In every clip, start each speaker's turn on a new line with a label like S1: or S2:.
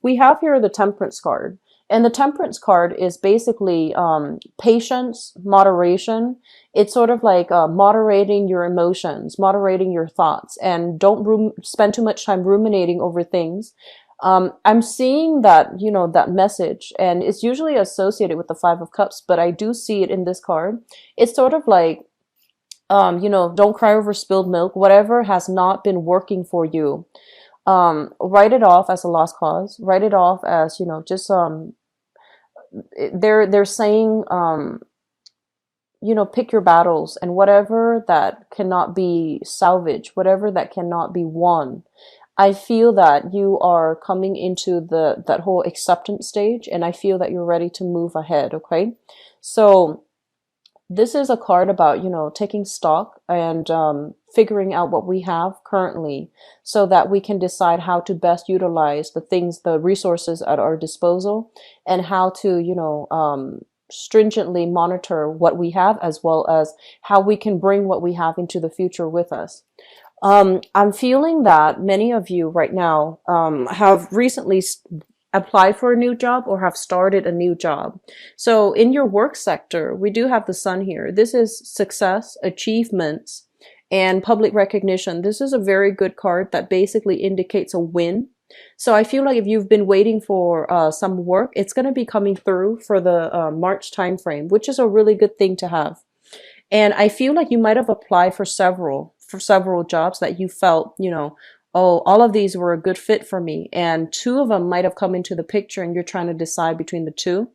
S1: we have here the Temperance card. And the Temperance card is basically patience, moderation. It's sort of like moderating your emotions, moderating your thoughts, and don't spend too much time ruminating over things. I'm seeing that, that message, and it's usually associated with the Five of Cups, but I do see it in this card. It's sort of like, don't cry over spilled milk. Whatever has not been working for you, write it off as a lost cause. Write it off as, just they're saying, pick your battles, and whatever that cannot be salvaged, whatever that cannot be won. I feel that you are coming into that whole acceptance stage, and I feel that you're ready to move ahead. Okay, so this is a card about, taking stock and figuring out what we have currently so that we can decide how to best utilize the resources at our disposal, and how to, stringently monitor what we have, as well as how we can bring what we have into the future with us. I'm feeling that many of you right now have recently apply for a new job or have started a new job. So in your work sector, we do have the sun here. This is success, achievements, and public recognition. This is a very good card that basically indicates a win. So I feel like if you've been waiting for some work, it's going to be coming through for the March timeframe, which is a really good thing to have. And I feel like you might have applied for several jobs that you felt, oh, all of these were a good fit for me. And two of them might have come into the picture, and you're trying to decide between the two.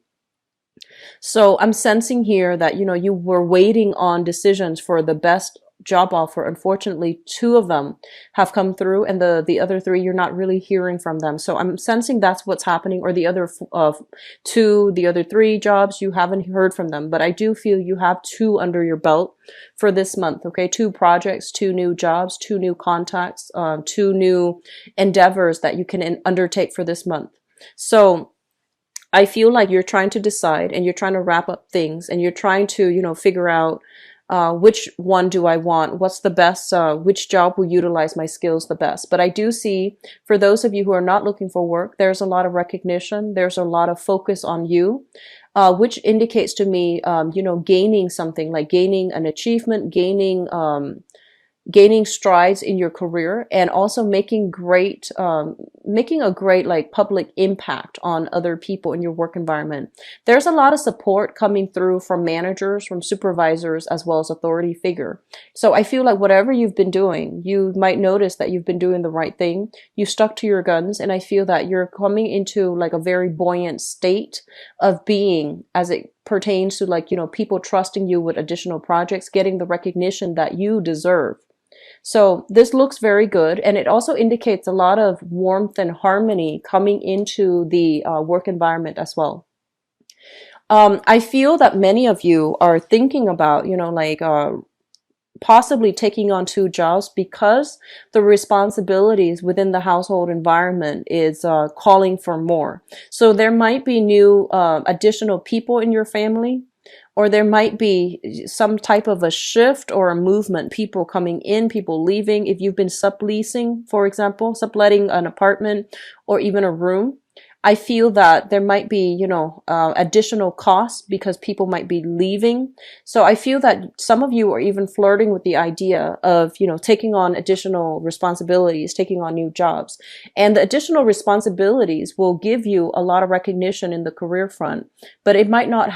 S1: So I'm sensing here that, you were waiting on decisions for the best job offer. Unfortunately, two of them have come through, and the other three, you're not really hearing from them. So I'm sensing that's what's happening, or the other the other three jobs, you haven't heard from them. But I do feel you have two under your belt for this month. Okay, two projects, two new jobs, two new contacts, two new endeavors that you can undertake for this month. So I feel like you're trying to decide, and you're trying to wrap up things, and you're trying to, figure out which one do I want? What's the best? Which job will utilize my skills the best? But I do see, for those of you who are not looking for work, there's a lot of recognition. There's a lot of focus on you, which indicates to me, gaining something, like gaining an achievement, gaining strides in your career, and also making a great like public impact on other people in your work environment. There's a lot of support coming through from managers, from supervisors, as well as authority figure. So I feel like whatever you've been doing, you might notice that you've been doing the right thing. You stuck to your guns, and I feel that you're coming into like a very buoyant state of being, as it pertains to like, people trusting you with additional projects, getting the recognition that you deserve. So this looks very good, and it also indicates a lot of warmth and harmony coming into the work environment as well. I feel that many of you are thinking about, possibly taking on two jobs because the responsibilities within the household environment is calling for more. So there might be new additional people in your family, or there might be some type of a shift or a movement, people coming in, people leaving. If you've been subleasing, for example, subletting an apartment or even a room, I feel that there might be, additional costs because people might be leaving. So I feel that some of you are even flirting with the idea of, taking on additional responsibilities, taking on new jobs. And the additional responsibilities will give you a lot of recognition in the career front, but it might not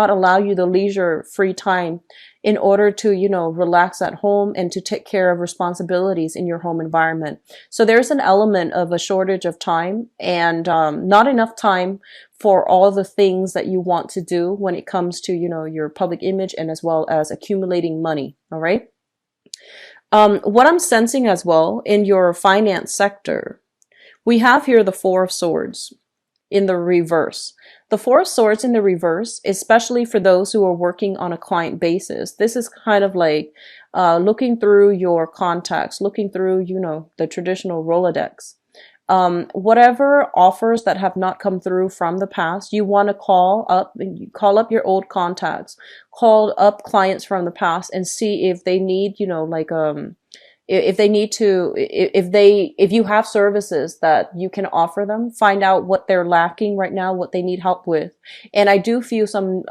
S1: allow you the leisure, free time in order to, relax at home and to take care of responsibilities in your home environment. So there's an element of a shortage of time, and not enough time for all the things that you want to do when it comes to, your public image, and as well as accumulating money. All right. What I'm sensing as well in your finance sector, we have here the Four of Swords in the reverse. The Four of Swords in the reverse, especially for those who are working on a client basis, this is kind of like looking through your contacts, looking through, the traditional Rolodex. Whatever offers that have not come through from the past, you want to call up your old contacts, call up clients from the past, and see if they need, If they need to, if you have services that you can offer them, find out what they're lacking right now, what they need help with. And I do feel some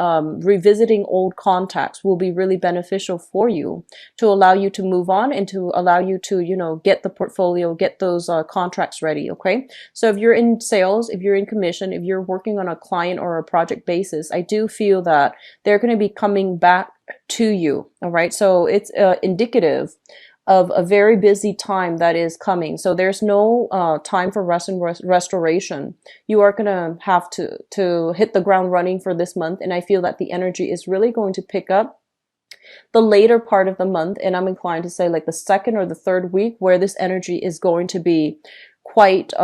S1: revisiting old contacts will be really beneficial for you to allow you to move on and to allow you to, get the portfolio, get those contracts ready. Okay. So if you're in sales, if you're in commission, if you're working on a client or a project basis, I do feel that they're going to be coming back to you. All right. So it's indicative of a very busy time that is coming. So there's no time for rest and restoration. You are going to have to hit the ground running for this month. And I feel that the energy is really going to pick up the later part of the month. And I'm inclined to say like the second or the third week, where this energy is going to be quite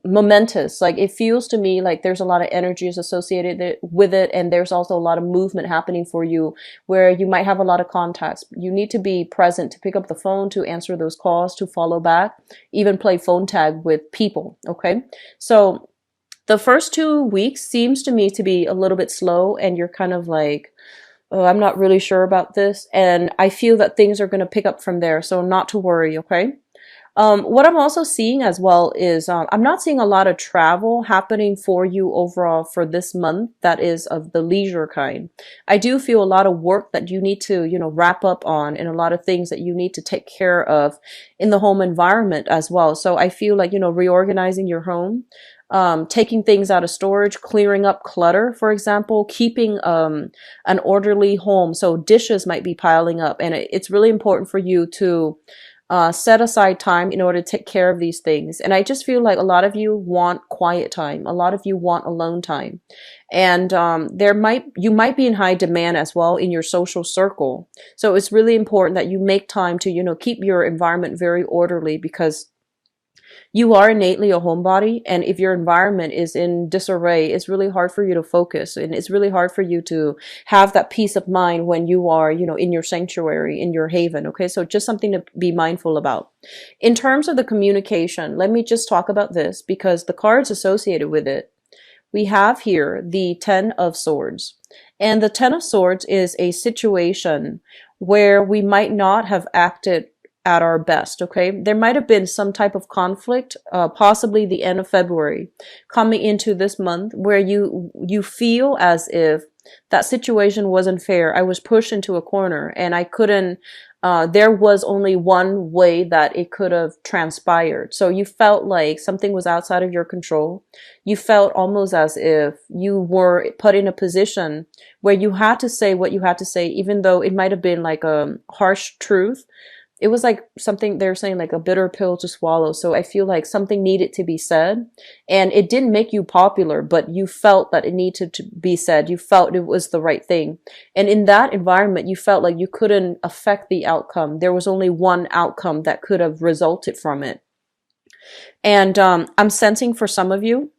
S1: momentous. Like it feels to me like there's a lot of energies associated with it, and there's also a lot of movement happening for you where you might have a lot of contacts. You need to be present to pick up the phone, to answer those calls, to follow back, even play phone tag with people. Okay, so the first 2 weeks seems to me to be a little bit slow, and you're kind of like, oh, I'm not really sure about this, and I feel that things are going to pick up from there, so not to worry. Okay. What I'm also seeing as well is I'm not seeing a lot of travel happening for you overall for this month that is of the leisure kind. I do feel a lot of work that you need to, wrap up on, and a lot of things that you need to take care of in the home environment as well. So I feel like, reorganizing your home, taking things out of storage, clearing up clutter, for example, keeping an orderly home. So dishes might be piling up, and it's really important for you to set aside time in order to take care of these things. And I just feel like a lot of you want quiet time. A lot of you want alone time. And you might be in high demand as well in your social circle. So it's really important that you make time to, keep your environment very orderly, because you are innately a homebody, and if your environment is in disarray, it's really hard for you to focus, and it's really hard for you to have that peace of mind when you are, in your sanctuary, in your haven. Okay, so just something to be mindful about. In terms of the communication, let me just talk about this, because the cards associated with it, we have here the 10 of Swords. And the 10 of Swords is a situation where we might not have acted at our best. Okay, there might have been some type of conflict, possibly the end of February, coming into this month, where you feel as if that situation wasn't fair. I was pushed into a corner, and I couldn't. There was only one way that it could have transpired. So you felt like something was outside of your control. You felt almost as if you were put in a position where you had to say what you had to say, even though it might have been like a harsh truth. It was like something they're saying, like a bitter pill to swallow. So I feel like something needed to be said, and it didn't make you popular, but you felt that it needed to be said. You felt it was the right thing. And in that environment, you felt like you couldn't affect the outcome. There was only one outcome that could have resulted from it. And I'm sensing for some of you,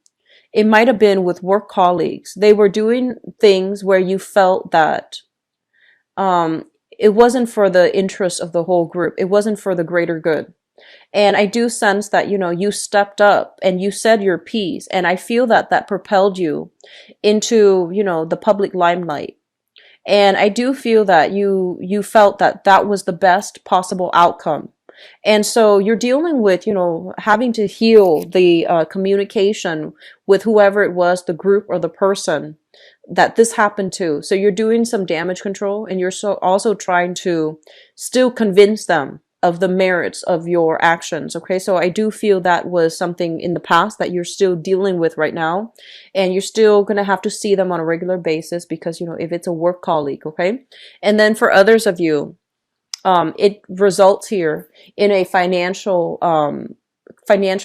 S1: it might have been with work colleagues. They were doing things where you felt that it wasn't for the interest of the whole group. It wasn't for the greater good. And I do sense that, you stepped up and you said your piece. And I feel that that propelled you into, the public limelight. And I do feel that you felt that that was the best possible outcome. And so you're dealing with, having to heal the communication with whoever it was, the group or the person that this happened to. So you're doing some damage control, and you're also trying to still convince them of the merits of your actions. Okay, so I do feel that was something in the past that you're still dealing with right now, and you're still going to have to see them on a regular basis, because, if it's a work colleague. Okay, and then for others of you, it results here in a financial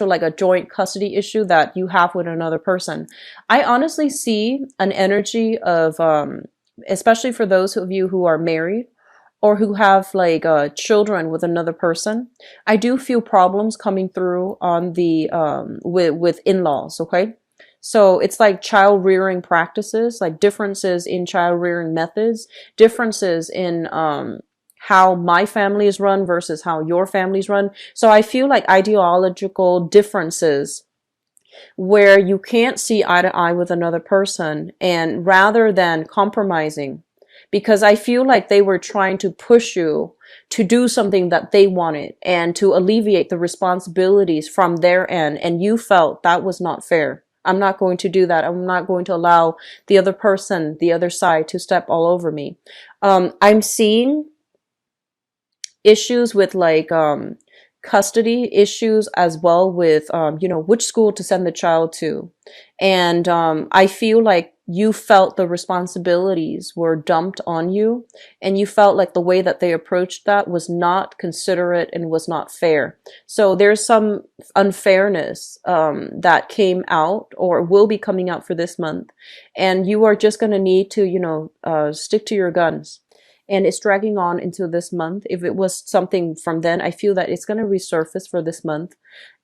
S1: like a joint custody issue that you have with another person. I honestly see an energy of especially for those of you who are married or who have like children with another person. I do feel problems coming through on the with in-laws. Okay, so it's like child rearing practices, like differences in child rearing methods, differences in how my family is run versus how your family's run. So I feel like ideological differences where you can't see eye to eye with another person, and rather than compromising because I feel like they were trying to push you to do something that they wanted and to alleviate the responsibilities from their end. And you felt that was not fair. I'm not going to do that. I'm not going to allow the other person, the other side, to step all over me. I'm seeing issues with like custody issues as well with which school to send the child to. And I feel like you felt the responsibilities were dumped on you, and you felt like the way that they approached that was not considerate and was not fair. So there's some unfairness that came out or will be coming out for this month, and you are just going to need to stick to your guns. And it's dragging on into this month. If it was something from then, I feel that it's going to resurface for this month,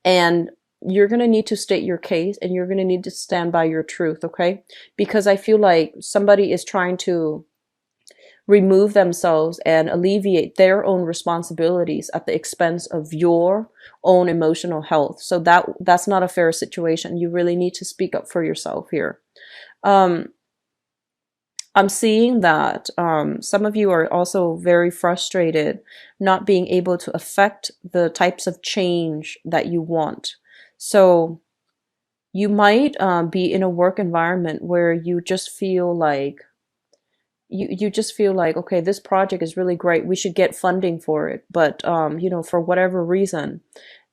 S1: and you're going to need to state your case, and you're going to need to stand by your truth, okay? Because I feel like somebody is trying to remove themselves and alleviate their own responsibilities at the expense of your own emotional health. So that's not a fair situation. You really need to speak up for yourself here. I'm seeing that some of you are also very frustrated not being able to affect the types of change that you want. So you might be in a work environment where you just feel like you just feel like, okay, this project is really great. We should get funding for it. But for whatever reason,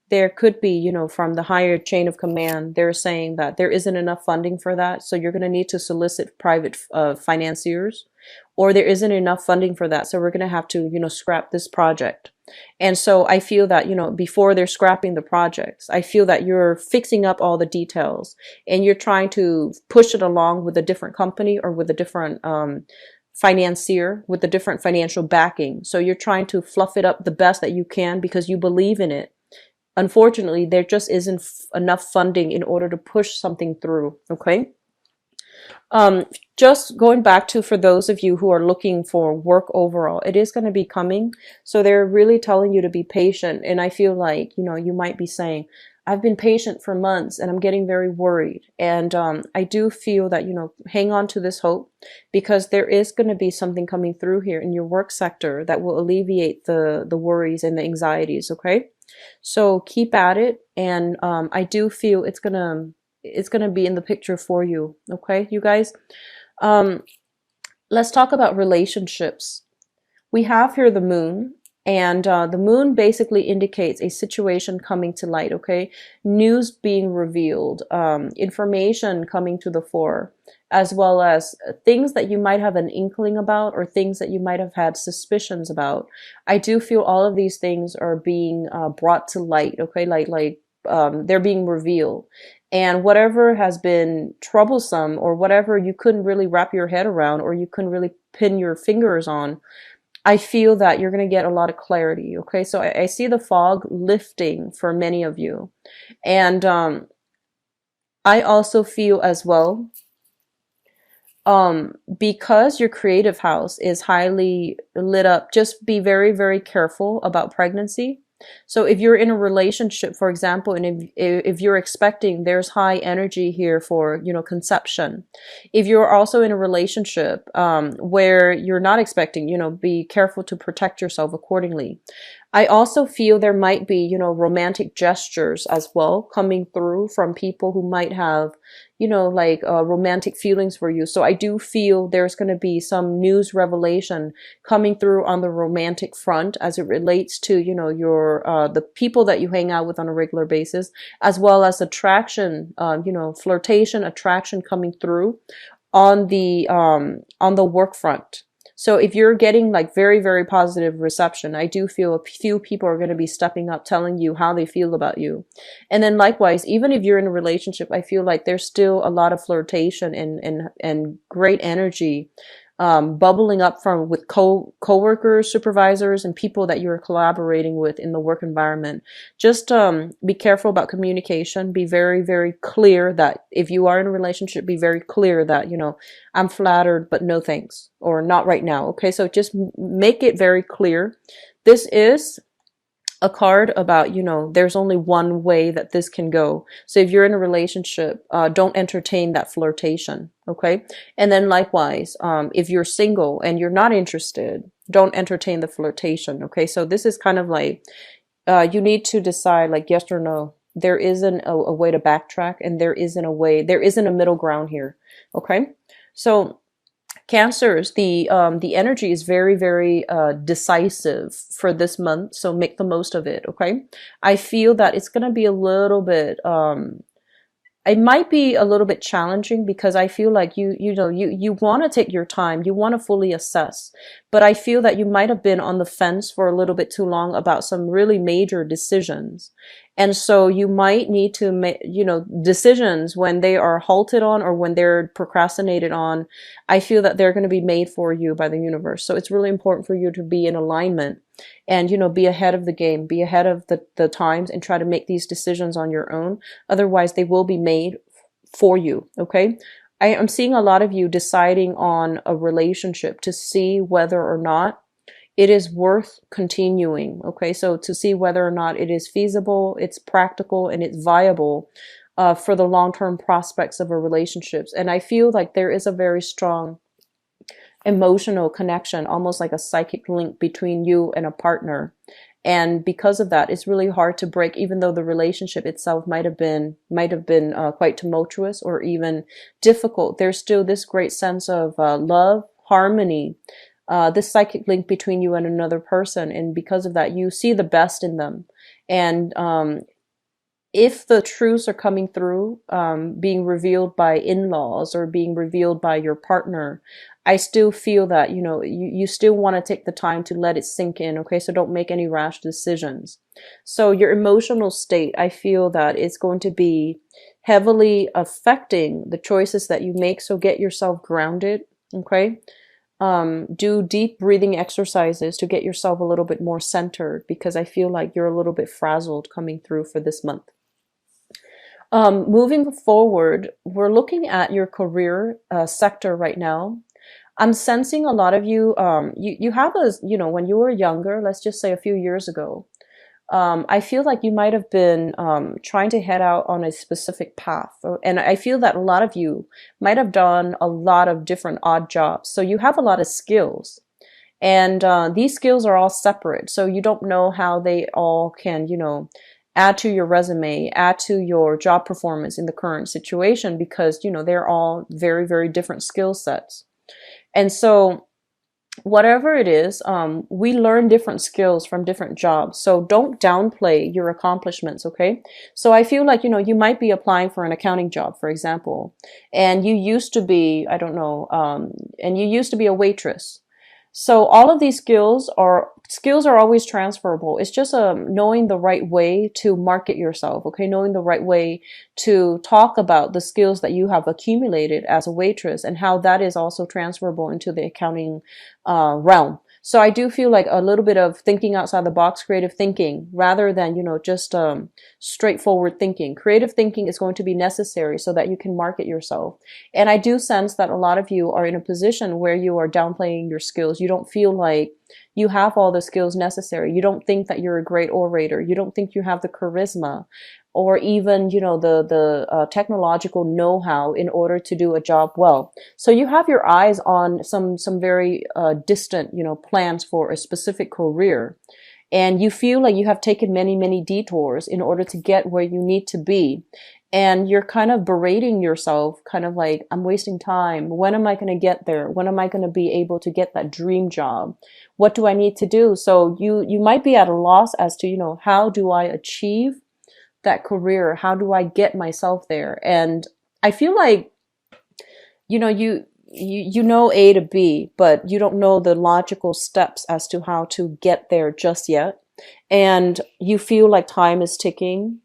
S1: there could be, from the higher chain of command, they're saying that there isn't enough funding for that. So you're going to need to solicit private financiers, or there isn't enough funding for that. So we're going to have to, scrap this project. And so I feel that, before they're scrapping the projects, I feel that you're fixing up all the details and you're trying to push it along with a different company or with a different financier, with a different financial backing. So you're trying to fluff it up the best that you can because you believe in it. Unfortunately, there just isn't enough funding in order to push something through, okay? Just going back to, for those of you who are looking for work overall, it is going to be coming. So they're really telling you to be patient. And I feel like, you might be saying, I've been patient for months and I'm getting very worried. And I do feel that, hang on to this hope, because there is going to be something coming through here in your work sector that will alleviate the worries and the anxieties, okay? So keep at it, and I do feel it's gonna be in the picture for you, okay, you guys? Let's talk about relationships. We have here the moon, and the moon basically indicates a situation coming to light, okay? News being revealed, information coming to the fore, as well as things that you might have an inkling about or things that you might have had suspicions about. I do feel all of these things are being brought to light, okay? Like they're being revealed. And whatever has been troublesome or whatever you couldn't really wrap your head around or you couldn't really pin your fingers on, I feel that you're going to get a lot of clarity, okay? So I see the fog lifting for many of you. And I also feel as well, because your creative house is highly lit up, just be very, very careful about pregnancy. So if you're in a relationship, for example, and if you're expecting, there's high energy here for, conception. If you're also in a relationship where you're not expecting, be careful to protect yourself accordingly. I also feel there might be, romantic gestures as well coming through from people who might have, romantic feelings for you. So I do feel there's going to be some news revelation coming through on the romantic front as it relates to, your, the people that you hang out with on a regular basis, as well as attraction, flirtation, attraction coming through on the work front. So if you're getting like very, very positive reception, I do feel a few people are going to be stepping up, telling you how they feel about you. And then likewise, even if you're in a relationship, I feel like there's still a lot of flirtation and great energy bubbling up with co-workers, supervisors, and people that you're collaborating with in the work environment. Just be careful about communication. Be very, very clear that if you are in a relationship, be very clear that, I'm flattered, but no thanks, or not right now. Okay, so just make it very clear. This is a card about, there's only one way that this can go. So if you're in a relationship, don't entertain that flirtation, okay? And then likewise, if you're single and you're not interested, don't entertain the flirtation, okay? So this is kind of like, you need to decide like yes or no. There isn't a way to backtrack, and there isn't a middle ground here, okay? So Cancers, the energy is very, very decisive for this month, so make the most of it, okay? I feel that it's gonna be a little bit it might be a little bit challenging because I feel like you want to take your time, you want to fully assess, but I feel that you might have been on the fence for a little bit too long about some really major decisions. And so you might need to make, decisions when they are halted on or when they're procrastinated on, I feel that they're going to be made for you by the universe. So it's really important for you to be in alignment and, be ahead of the game, be ahead of the times, and try to make these decisions on your own. Otherwise, they will be made for you. Okay. I am seeing a lot of you deciding on a relationship to see whether or not it is worth continuing. Okay. So to see whether or not it is feasible, it's practical, and it's viable for the long-term prospects of a relationship. And I feel like there is a very strong emotional connection, almost like a psychic link between you and a partner. And because of that, it's really hard to break, even though the relationship itself might have been quite tumultuous or even difficult. There's still this great sense of love, harmony, this psychic link between you and another person. And because of that, you see the best in them. And if the truths are coming through, being revealed by in-laws or being revealed by your partner, I still feel that, you still want to take the time to let it sink in. Okay. So don't make any rash decisions. So your emotional state, I feel that it's going to be heavily affecting the choices that you make. So get yourself grounded. Okay. Do deep breathing exercises to get yourself a little bit more centered, because I feel like you're a little bit frazzled coming through for this month. Moving forward, we're looking at your career sector right now. I'm sensing a lot of you, you have when you were younger, let's just say a few years ago, I feel like you might have been trying to head out on a specific path. And I feel that a lot of you might have done a lot of different odd jobs. So you have a lot of skills. And these skills are all separate. So you don't know how they all can, add to your resume, add to your job performance in the current situation, because, they're all very, very different skill sets. And so whatever it is, we learn different skills from different jobs. So don't downplay your accomplishments, okay? So I feel like, you might be applying for an accounting job, for example, and you used to be, I don't know, and you used to be a waitress. So all of these skills are always transferable. It's just knowing the right way to market yourself, okay? Knowing the right way to talk about the skills that you have accumulated as a waitress and how that is also transferable into the accounting realm. So I do feel like a little bit of thinking outside the box, creative thinking, rather than, just straightforward thinking. Creative thinking is going to be necessary so that you can market yourself. And I do sense that a lot of you are in a position where you are downplaying your skills. You don't feel like you have all the skills necessary. You don't think that you're a great orator. You don't think you have the charisma or even, the technological know-how in order to do a job well. So you have your eyes on some very distant, plans for a specific career. And you feel like you have taken many, many detours in order to get where you need to be. And you're kind of berating yourself, kind of like, I'm wasting time. When am I going to get there? When am I going to be able to get that dream job? What do I need to do? So you might be at a loss as to, how do I achieve that career? How do I get myself there? And I feel like, you know A to B, but you don't know the logical steps as to how to get there just yet. And you feel like time is ticking.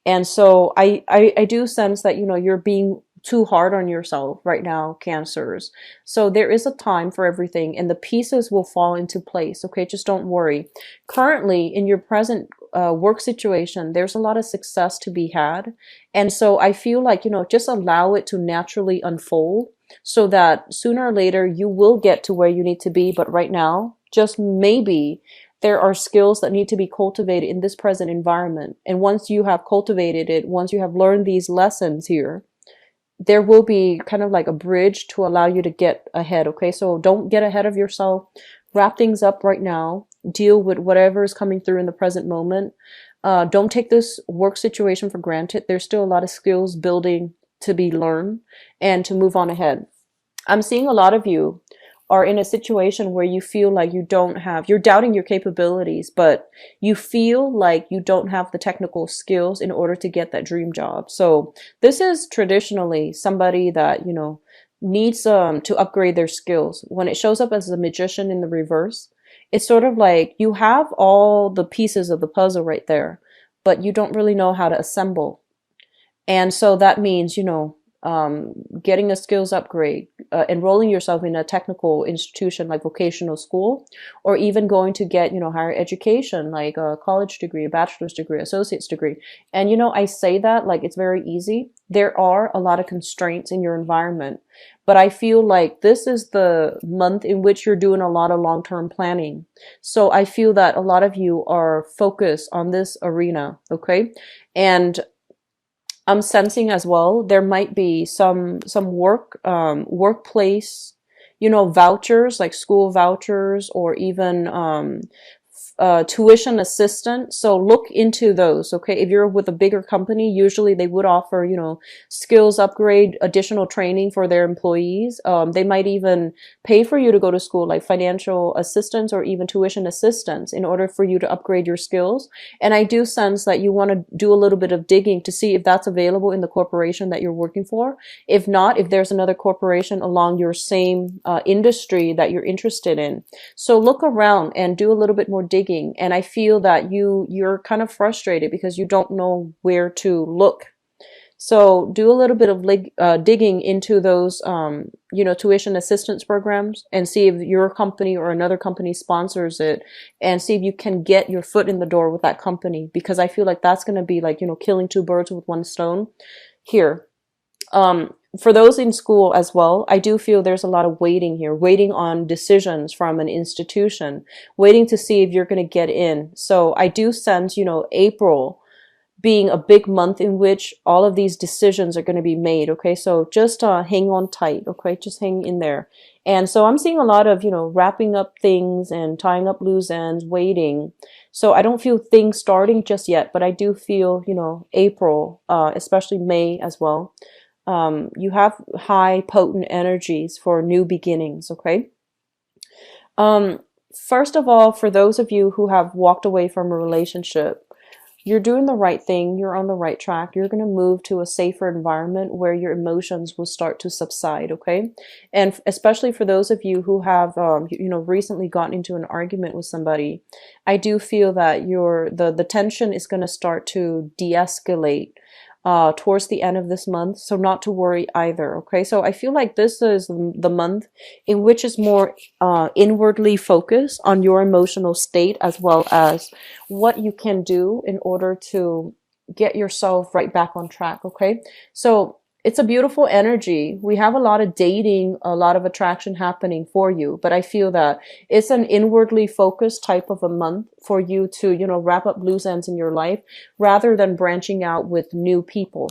S1: And so I do sense that, you're being too hard on yourself right now, Cancers. So there is a time for everything and the pieces will fall into place. Okay. Just don't worry. Currently in your present work situation, there's a lot of success to be had. And so I feel like, just allow it to naturally unfold so that sooner or later you will get to where you need to be. But right now, just maybe There are skills that need to be cultivated in this present environment. And once you have cultivated it, once you have learned these lessons here, there will be kind of like a bridge to allow you to get ahead. Okay. So don't get ahead of yourself. Wrap things up right now. Deal with whatever is coming through in the present moment. Don't take this work situation for granted. There's still a lot of skills building to be learned and to move on ahead. I'm seeing a lot of you are in a situation where you feel like you're doubting your capabilities, but you feel like you don't have the technical skills in order to get that dream job. So this is traditionally somebody that, needs to upgrade their skills. When it shows up as a magician in the reverse, it's sort of like you have all the pieces of the puzzle right there, but you don't really know how to assemble. And so that means, getting a skills upgrade, enrolling yourself in a technical institution like vocational school, or even going to get, higher education like a college degree, a bachelor's degree, associate's degree. And, I say that like it's very easy. There are a lot of constraints in your environment, but I feel like this is the month in which you're doing a lot of long-term planning. So I feel that a lot of you are focused on this arena. Okay. And I'm sensing as well, there might be some workplace, vouchers, like school vouchers, or even tuition assistance. So look into those. Okay. If you're with a bigger company, usually they would offer, skills upgrade, additional training for their employees. They might even pay for you to go to school, like financial assistance or even tuition assistance in order for you to upgrade your skills. And I do sense that you want to do a little bit of digging to see if that's available in the corporation that you're working for. If not, if there's another corporation along your same industry that you're interested in. So look around and do a little bit more digging. And I feel that you're kind of frustrated because you don't know where to look. So do a little bit of digging into those, tuition assistance programs, and see if your company or another company sponsors it, and see if you can get your foot in the door with that company, because I feel like that's going to be like, killing two birds with one stone here. For those in school as well, I do feel there's a lot of waiting here, waiting on decisions from an institution, waiting to see if you're going to get in. So I do sense, April being a big month in which all of these decisions are going to be made. Okay. So just hang on tight. Okay. Just hang in there. And so I'm seeing a lot of, wrapping up things and tying up loose ends, waiting. So I don't feel things starting just yet, but I do feel, April, especially May as well. You have high potent energies for new beginnings. Okay. First of all, for those of you who have walked away from a relationship, you're doing the right thing. You're on the right track. You're going to move to a safer environment where your emotions will start to subside. Okay. And especially for those of you who have, recently gotten into an argument with somebody, I do feel that the tension is going to start to de-escalate towards the end of this month. So not to worry either. Okay. So I feel like this is the month in which is more inwardly focused on your emotional state, as well as what you can do in order to get yourself right back on track. Okay. So it's a beautiful energy. We have a lot of dating, a lot of attraction happening for you, but I feel that it's an inwardly focused type of a month for you to, wrap up loose ends in your life rather than branching out with new people.